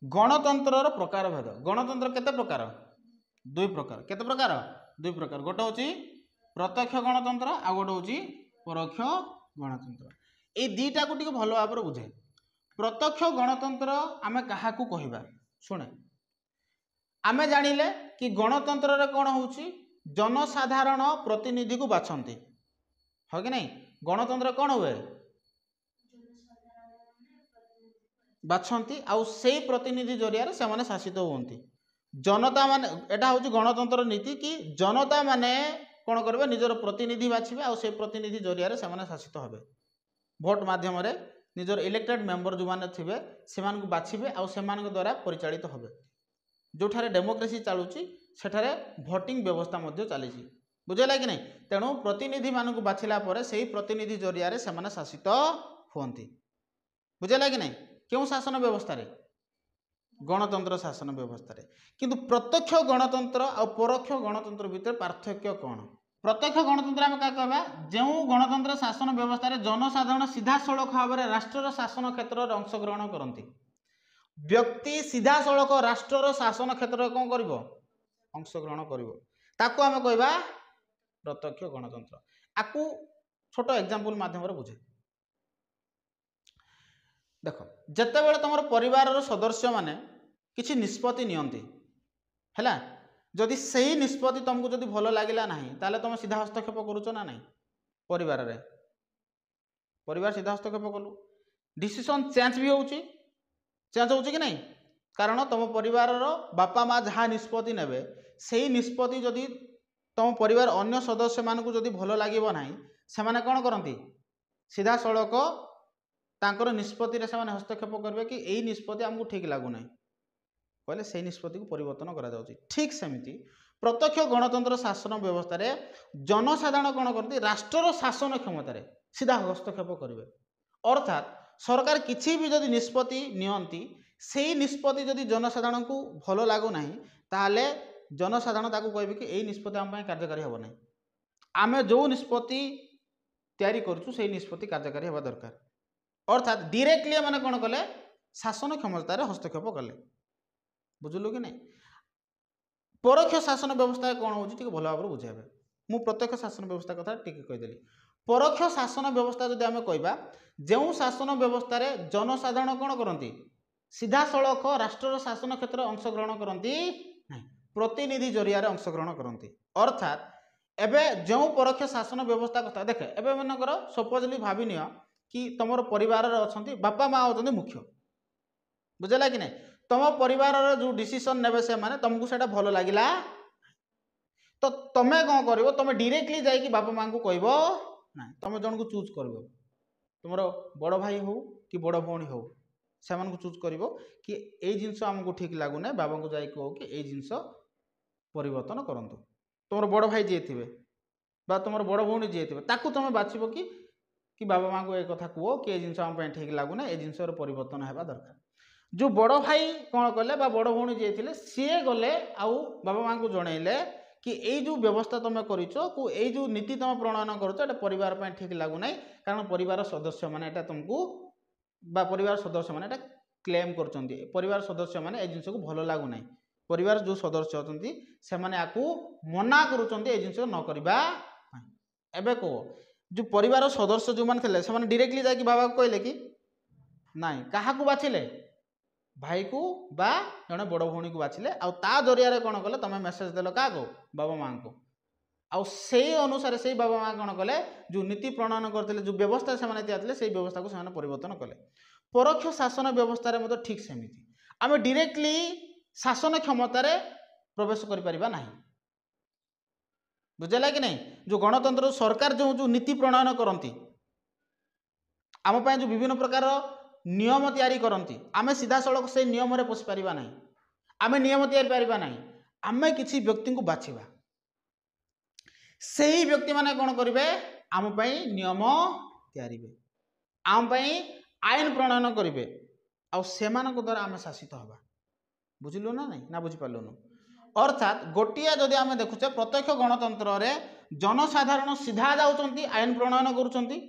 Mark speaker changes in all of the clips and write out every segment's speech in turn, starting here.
Speaker 1: गणतंत्र प्रकार भेद गणतंत्र केते प्रकार दुई प्रकार केते प्रकार दुई प्रकार गोटे होची प्रत्यक्ष गणतंत्र आ गोटे होची परोक्ष गणतंत्र ए दीटा को टिके भलो भाव बुझे प्रत्यक्ष गणतंत्र आमे काहाकू कहिबा सुने आमे जानिले कि गणतंत्र रे कोन होची जनसाधारण प्रतिनिधि को बाछंती हो कि नहीं गणतंत्र कोन हुए बाछंती आउ सेई प्रतिनिधि जरिया रे से माने शासित होंती जनता माने एटा होची गणतंत्र नीति कि जनता माने कोन करबे निजर प्रतिनिधि बाछिबे आउ से प्रतिनिधि जरिया रे से माने शासित होबे भोट माध्यम रे निजर इलेक्टेड मेंबर जो माने थिबे से मान को बाछिबे आउ से मान द्वारा परिचालित होबे जोठारे डेमोक्रेसी चालुची सेठारे भोटिंग व्यवस्था मध्ये चालीची बुझेला कि नहीं तेणु प्रतिनिधि मान को बाछिला परे सेही प्रतिनिधि जरिया रे से माने शासित होंती बुझेला कि नहीं क्यों शासन व्यवस्था रे गणतंत्र शासन व्यवस्था रे किंतु प्रत्यक्ष गणतंत्र और परोक्ष गणतंत्र भितर पार्थक्य कौन प्रत्यक्ष गणतंत्र आम क्या कहबा जो गणतंत्र शासन व्यवस्था रे जनसाधारण सीधा सड़क भाव में राष्ट्र शासन क्षेत्र में अंशग्रहण करती व्यक्ति सीधा सड़क राष्ट्र शासन क्षेत्र में कौन कर अंशग्रहण कर आम कहबा प्रत्यक्ष गणतंत्र आपको छोट एग्जांपल माध्यम बुझे देख जितेबाला तुम परिवार सदस्य माने किसी निष्पत्ति नियंती है जदि सही निष्पत्ति तुमको जदि भल लगिला ना ताले तुम सीधा हस्तक्षेप करुच ना नहीं परिवार रे परिवार सीधा हस्तक्षेप कलु डिसीजन चेंज भी होची कि नहीं कारण तुम परिवार बापा माँ जहाँ निष्पत्ति नेबे सही निष्पत्ति जदि तुम परिवार अन्य सदस्य मान को जदि भल लगे ना से माने कौन करती सीधा सड़क तांकर निष्पत्ति रे से हस्तक्षेप करेंगे कि यही निष्पत्ति आमको ठीक लगुना कहले से निष्पत्ति को परिवर्तन करा जाउची ठीक सेमिति प्रत्यक्ष गणतंत्र शासन व्यवस्था रे जनसाधारण कौन करती राष्ट्र शासन क्षमता रे सीधा हस्तक्षेप करेंगे अर्थात सरकार किसी भी जदि निष्पत्ति नियंती से निष्पत्ति जदि जनसाधारण को भल लगुना ताहले जनसाधारण ताकू कहबे कि यही निष्पत्ति आम कार्यकारी हेब ना आम जो निष्पत्ति तैयारी करूँ से निष्पत्ति कार्यकारी हेबा दरकार अर्थात डायरेक्टली मैंने कौन कले शासन क्षमता हस्तक्षेप कले बुझलु कि नहीं परोक्ष शासन व्यवस्था कौन हो भल भाव बुझेबे मु प्रत्यक्ष शासन व्यवस्था कथा टिके कहीदेली परोक्ष शासन व्यवस्था जदि आम कहबा जो शासन व्यवस्था रे जनसाधारण कौन करती सीधा सड़क राष्ट्र शासन क्षेत्र अंशग्रहण करती प्रतिनिधि जरिया अंशग्रहण करती अर्थात एबे जो परोक्ष शासन व्यवस्था कथा देखे एबे मनकर सपोजली भावी नियो कि तुम परिवार अच्छा बापा माँ होती मुख्य बुझेगा कि नहीं तुम परिवार जो डिसीजन ने से माने तुमको से भल लगिला तो तुम्हें कौन कर तुम डायरेक्टली जाकि बापा माँ को कह ना तुम जन को चूज कर तुम बड़ भाई हो कि बड़ भौणी हो से चूज कर कि यही जिनस आमको ठीक लगुना बाबा को जाकि कहो कि यही जिनस परिवर्तन करंतु तुम बड़ भाई जी थे तुम बड़ भौणी जी थे ताकू तुम बाछब कि बाबा माँ को एक कथा कह कि जिन ठीक लगुना ये जिनस परिवर्तन होगा दरकार जो बड़ भाई कौन कले बड़ भौणी जी थे सी गले आउ बाबा माँ को जनइले कि यही जो व्यवस्था तुम कर जो नीति तुम प्रणयन कर परिवार ठीक लगुना कारण परिवार सदस्य मैंने तुमको परिवार सदस्य मैंने क्लेम कर परिवार सदस्य मैंने जिनस को भल लगुना परिवार जो सदस्य अच्छा से मना करुँच जिनस न करवा एबे को जो परिवार सदस्य जो मैंने थे डायरेक्टली जाकि बाबा को कहले कि नाई क्या बाछिले भाई को बा जड़े बड़ भौणी को बाछिले आ जरिया कौन कले तुम मेसेज देल क्या बाबा माँ को आउ से अनुसार से बाबा माँ कौन कले जो नीति प्रणयन करते जो व्यवस्था से तैयार से व्यवस्था को से परिवर्तन कले परोक्ष शासन व्यवस्था मतलब ठीक सेमिति आम डायरेक्टली शासन क्षमतार प्रवेश कर बुझेगा कि नहीं जो गणतंत्र सरकार जो नीति प्रणयन करती आम जो विभिन्न प्रकार नियम तैयारी करती आम सीधा सड़क से नियम रे पशि पारिबा नहीं आम नियम तैयारी पारिबा नहीं आम किसी व्यक्ति को बाछिबा सही व्यक्ति माने कौन करेंगे आम नियम तैयारी आम आईन प्रणयन करेंगे आउ द्वारा आम शासित हवा बुझिलु ना नहीं ना बुझिपार्लुनु अर्थात गोटिया जदि आम देखुचे प्रत्यक्ष गणतंत्र रे जनसाधारण सीधा जाउचंती आईन प्रणयन करुचंती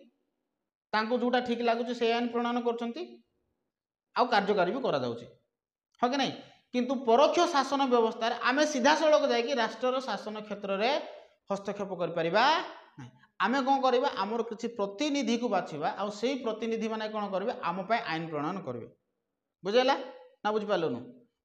Speaker 1: जोटा ठीक लगुच से आईन प्रणयन कर कार्यकारी भी करा जाउची हाँ कि नहीं किंतु परोक्ष शासन व्यवस्था आम सीधा सड़क जाकि राष्ट्र शासन क्षेत्र में हस्तक्षेप करिपरिबा नहीं आम कौन करवा आमर किसी प्रतिनिधि को बाछिबा आ सेई प्रतिनिधि माने कौन करेंगे आम पे आईन प्रणयन करेंगे बुझेगा ना बुझिपालुनु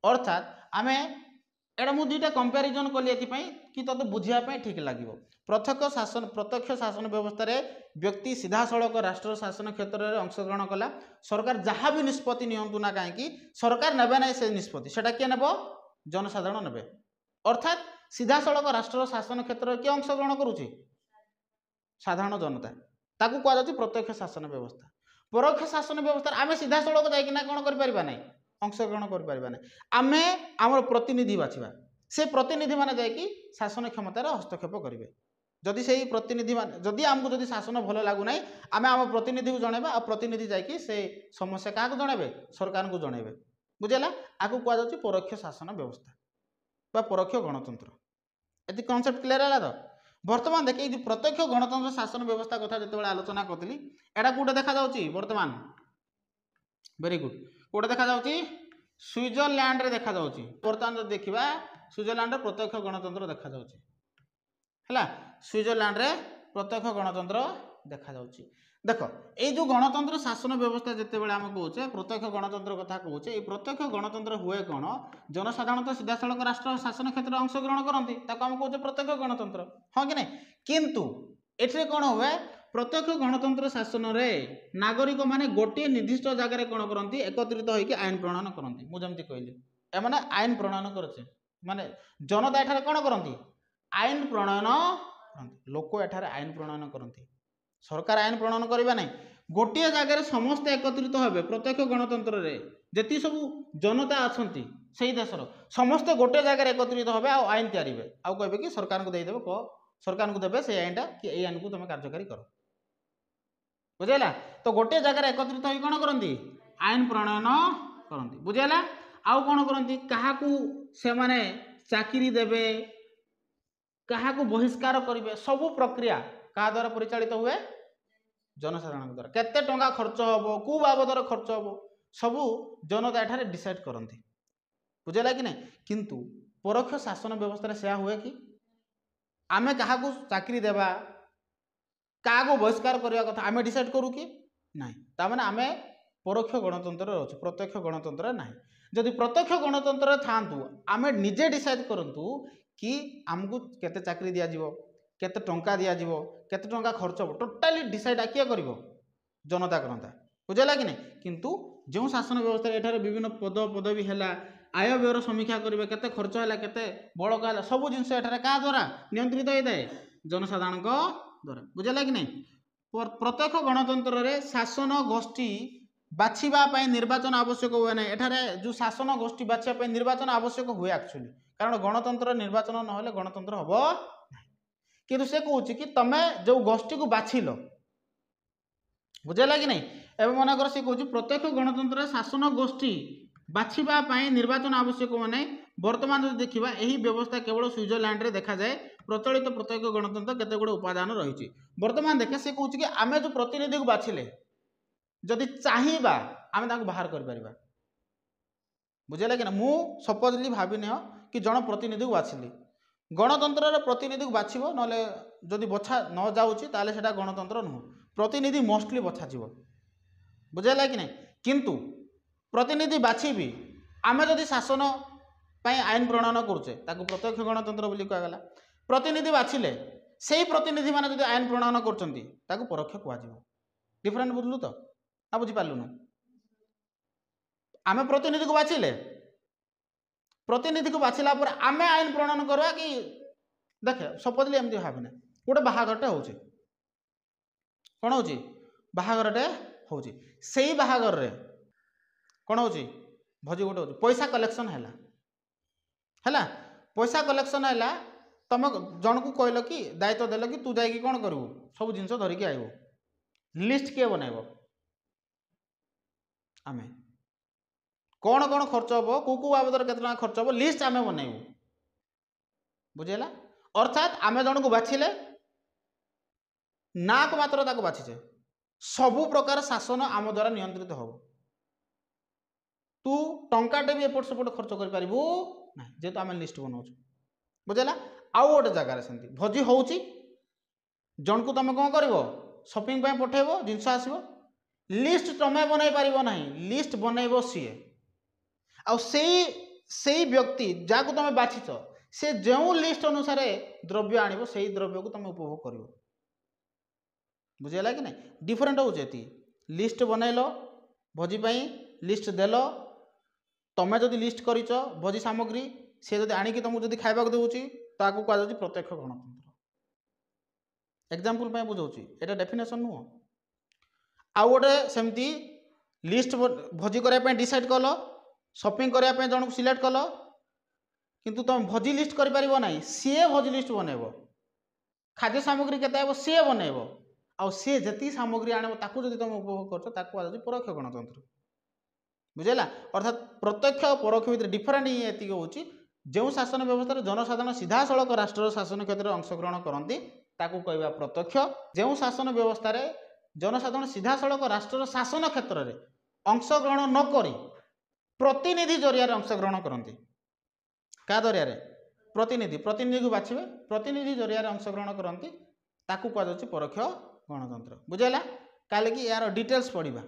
Speaker 1: अर्थात आम एटा मु दुईटा कंपेरिजन कली एथिपाई कि तते बुझिया ठीक लगे प्रत्यक्ष शासन व्यवस्था रे व्यक्ति सीधा सड़क राष्ट्र शासन क्षेत्र में अंशग्रहण कला सरकार जहाँ भी निष्पत्ति नियंतु ना कहीं सरकार नेबे ना से निष्पत्ति सेटा किए नेब जनसाधारण नेबे अर्थात सीधा सड़क राष्ट्र शासन क्षेत्र में किए अंशग्रहण करुच्ची साधारण जनता ताकू कह जाए प्रत्यक्ष शासन व्यवस्था परोक्ष शासन व्यवस्था आम सीधा सड़क जाइना कौन कर ना अंशग्रहण कर ना आम आम प्रतिनिधि बाछिबा से प्रतिनिधि माने जाकि शासन क्षमतार हस्तक्षेप करेंगे जदि से प्रतिनिधि जदि आमको जदि शासन भल लगुना आम आम प्रतिनिधि को जनइबा आ प्रतिनिधि जाकि से समस्या क्या जनइबे सरकार को जनइबे बुझेगा आपको कह जाए परोक्ष शासन व्यवस्था बा परोक्ष गणतंत्र ये कनसेप्ट क्लियर है तो बर्तमान देखे ये प्रत्यक्ष गणतंत्र शासन व्यवस्था कथा जो आलोचना करी एटा कौटे देखा बर्तमान वेरी गुड कौटे देखा स्विट्जरलैंड रे देखा बर्तमान जो देखा स्विट्जरलैंड रे प्रत्यक्ष गणतंत्र देखा है स्विट्जरलैंड रे प्रत्यक्ष गणतंत्र देखा देख ये जो गणतंत्र शासन व्यवस्था जिते बड़े आम कहे प्रत्यक्ष गणतंत्र कथा कहे ये प्रत्यक्ष गणतंत्र हुए कौन जनसाधारण सीधा सड़क राष्ट्र शासन क्षेत्र में अंशग्रहण करती आम कहे प्रत्यक्ष गणतंत्र हाँ कि नहीं किंतु एठे कौन हुए प्रत्यक्ष गणतंत्र शासन में नागरिक माने गोटे निर्दिष्ट जगह कौन करती एकत्रित होकर आईन प्रणयन करती मुझे कहली एम आईन प्रणयन करे माने जनता एठारे कौन करती आईन प्रणयन लोक एठारे आईन प्रणयन करती सरकार आईन प्रणयन करवा नहीं गोटे जगह समस्ते एकत्रित हे प्रत्यक्ष गणतंत्र रे जी सब जनता अच्छा से देशर समस्ते गोटे जगह एकत्रित हे आईन तैयारी आउ कहे कि सरकार को देदेव कह सरकार को देवे से आईनटा कि यही आईन को तुम कार्यकारी कर बुझेगा तो गोटे जगह एकत्रित हो कौन करती आईन प्रणयन करती बुझेगा आउ कौन करती क्या से माने चाकरी देवे क्या बहिष्कार करेंगे सबू प्रक्रिया क्या द्वारा परिचालित हुए जनसाधारण द्वारा केते टंका खर्च हम कौ बाबदर खर्च हम सबू जनता एठारे डिसाइड करती बुझेगा कि नहीं किंतु परोक्ष शासन व्यवस्था से हुए कि आमे क्या चाकरी देवा क्या बहिष्कार करने कथा आमे डिसाइड करूँ कि ना ताने आम परोक्ष गणतंत्र अच्छे प्रत्यक्ष गणतंत्र ना जदि प्रत्यक्ष गणतंत्र था आमे निजे डिसाइड करूँ कि आमको केते चाकरी दिज्व केते टंका दिज्व केते टंका खर्च हो टोटाली डिसाइड किए कर जनता करता बुझेगा कि नहीं किंतु जो शासन व्यवस्था एठारे विभिन्न पद पदवी है आय व्ययर समीक्षा करेंगे केते खर्च है केते बड़का है सब जिन क्या द्वारा नियंत्रित होता है जनसाधारण द्वारा बुझेगा कि नहीं प्रत्यक्ष गणतंत्र रे शासन गोष्ठी बाछिबा निर्वाचन आवश्यक हुए ना एठारे जो शासन गोष्ठी बाछिबा निर्वाचन आवश्यक हुए एक्चुअली कारण गणतंत्र निर्वाचन ना गणतंत्र हम कि से कहे कि तुम जो गोष्ठी को बाछिल बुझेगा कि नहीं एवं मनकर सी कहे प्रत्यक्ष गणतंत्र शासन गोष्ठी बाछिबा निर्वाचन आवश्यक मैंने बर्तमान जो देखा यही व्यवस्था केवल स्विट्जरलैंड रे देखा जाए प्रचलित प्रत्यक्ष गणतंत्र केते गुड़े उपादान रही बर्तमान देखे से कहे कि आम जो प्रतिनिधि को बाछिले जदि चाहिबा आम बाहर कर बुझेगा कि ना मु सपोजली भाविने कि जन प्रतिनिधि को बाछिली गणतंत्र प्रतिनिधि को बाछिब ना जदि बछा न जाऊँगी सेटा गणतंत्र नुह प्रतिनिधि मोस्टली बछा बुझेगा कि नहीं किंतु प्रतिनिधि बाछी आम जदि शासन आईन प्रणयन करुचे प्रत्यक्ष गणतंत्र बोली कहगला प्रतिनिधि बाछिले से प्रतिनिधि माने जदि आईन प्रणयन कर परोक्ष कह डिफरेंट बुझलु तो ना बुझिपारूनु आम प्रतिनिधि को बाछिले प्रतिनिधि को बाछिला पर आम आईन प्रणयन करवा कि देखे सपोजली एमती भावना गोटे बाहागरटे हो कौन हो बाहागरटे हो बाहागर रे कौन हो भोजी गोटे हो पैसा कलेक्शन है पैसा कलेक्शन है तुम जन को कहल कि दायित्व देल कि तू जाकि कौन करू सब जिन धरिकी आइब लिस्ट किए बनइब आम कौन कौन खर्च हम कौ बाबद के खर्च हम लिस्ट आम बनइबू बुझेगा अर्थात आम जन को बाछिले ना को मात्र बाछिचे सबु प्रकार शासन आम द्वारा नियंत्रित हो तू टंकाटे भी एपट सेपट खर्च कर पारिबू ना जेहेतु आम लिस्ट बनाऊँ बुझेगा। आउ गोटे जगार सेमती भोजी होउची जन को तुम कौन कर सपिंग पठेब जिनस आसो लिस्ट तुम्हें बनई पार ना लिस्ट बनइब सीए से व्यक्ति जहाँ को तुम बाछिच से जो लिस्ट अनुसार द्रव्य आणव से द्रव्य को तुम उपभोग कर बुझेगा कि ना डिफरेन्ट हो लिस्ट बनइल भोजी लिस्ट देल तुम्हें जदि लिस्ट कर भोजी सामग्री सी जब आणिकी तुमको जब खावा दूसरी ताकू कहुच्छी प्रत्यक्ष गणतंत्र एग्जांपल बुझाऊँ एटा डेफिनेशन नुह आउ गोटे सेमती लिस्ट भोजी करने डिसाइड कल शॉपिंग करने जन को सिलेक्ट कल किंतु तुम भोजी लिस्ट कर सी भोजी लिस्ट बनइब खाद्य सामग्री केते सी बनइब आउ सी जी सामग्री आणव ताकू जब तुम उपभोग कर परोक्ष गणतंत्र बुझेगा। अर्थात प्रत्यक्ष और परोक्ष भितर डिफरेन्ट ये होची जो शासन व्यवस्था जनसाधारण सीधा सड़क राष्ट्र शासन क्षेत्र में अंशग्रहण करती ताकू कहवा प्रत्यक्ष जो शासन व्यवस्था जनसाधारण सीधा सड़क राष्ट्र शासन क्षेत्र में अंशग्रहण नक प्रतिनिधि जरिया अंशग्रहण करती क्या जरिया प्रतिनिधि को बाछिबे प्रतिनिधि जरिया अंशग्रहण करती ताकू कहुच्छी परोक्ष गणतंत्र बुझेगा। काले कि यार डिटेल्स पढ़ा